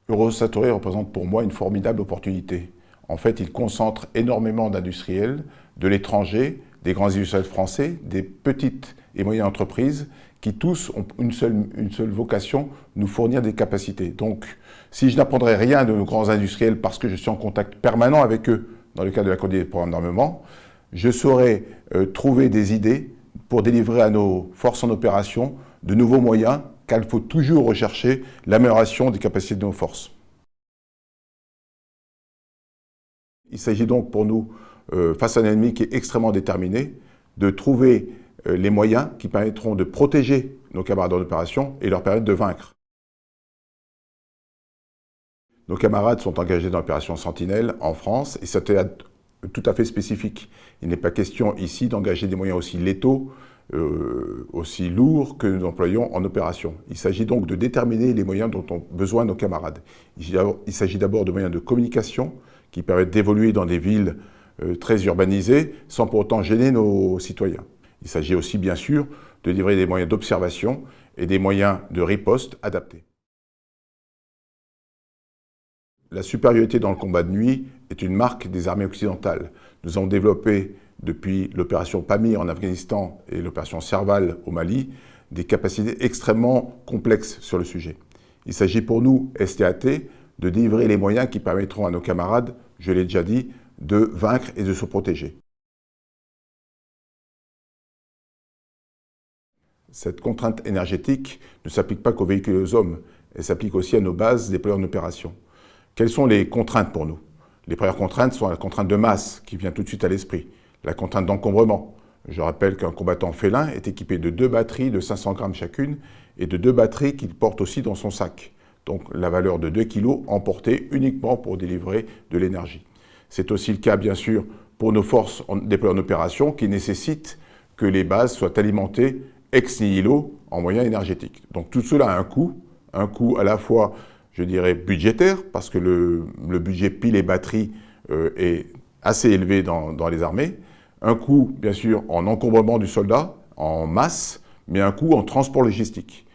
Eurosatory représente pour moi une formidable opportunité. En fait, il concentre énormément d'industriels de l'étranger, des grands industriels français, des petites et moyennes entreprises qui tous ont une seule vocation, nous fournir des capacités. Donc, si je n'apprendrai rien de nos grands industriels parce que je suis en contact permanent avec eux dans le cadre de la coordination des programmes d'armement, je saurai trouver des idées pour délivrer à nos forces en opération de nouveaux moyens, car il faut toujours rechercher l'amélioration des capacités de nos forces. Il s'agit donc pour nous, face à un ennemi qui est extrêmement déterminé, de trouver les moyens qui permettront de protéger nos camarades en opération et leur permettre de vaincre. Nos camarades sont engagés dans l'opération Sentinelle en France et c'est tout à fait spécifique. Il n'est pas question ici d'engager des moyens aussi létaux, aussi lourds que nous employons en opération. Il s'agit donc de déterminer les moyens dont ont besoin nos camarades. Il s'agit d'abord de moyens de communication qui permettent d'évoluer dans des villes très urbanisées sans pour autant gêner nos citoyens. Il s'agit aussi bien sûr de livrer des moyens d'observation et des moyens de riposte adaptés. La supériorité dans le combat de nuit est une marque des armées occidentales. Nous avons développé, depuis l'opération Pamir en Afghanistan et l'opération Serval au Mali, des capacités extrêmement complexes sur le sujet. Il s'agit pour nous, STAT, de délivrer les moyens qui permettront à nos camarades, je l'ai déjà dit, de vaincre et de se protéger. Cette contrainte énergétique ne s'applique pas qu'aux véhicules et aux hommes, elle s'applique aussi à nos bases déployées en opération. Quelles sont les contraintes pour nous? Les premières contraintes sont la contrainte de masse, qui vient tout de suite à l'esprit, la contrainte d'encombrement. Je rappelle qu'un combattant félin est équipé de 2 batteries de 500 grammes chacune et de 2 batteries qu'il porte aussi dans son sac. Donc la valeur de 2 kg emportée uniquement pour délivrer de l'énergie. C'est aussi le cas, bien sûr, pour nos forces déployées en opération qui nécessitent que les bases soient alimentées ex nihilo en moyens énergétiques. Donc tout cela a un coût à la fois, je dirais, budgétaire, parce que le budget pile et batterie est assez élevé dans les armées. Un coût, bien sûr, en encombrement du soldat, en masse, mais un coût en transport logistique.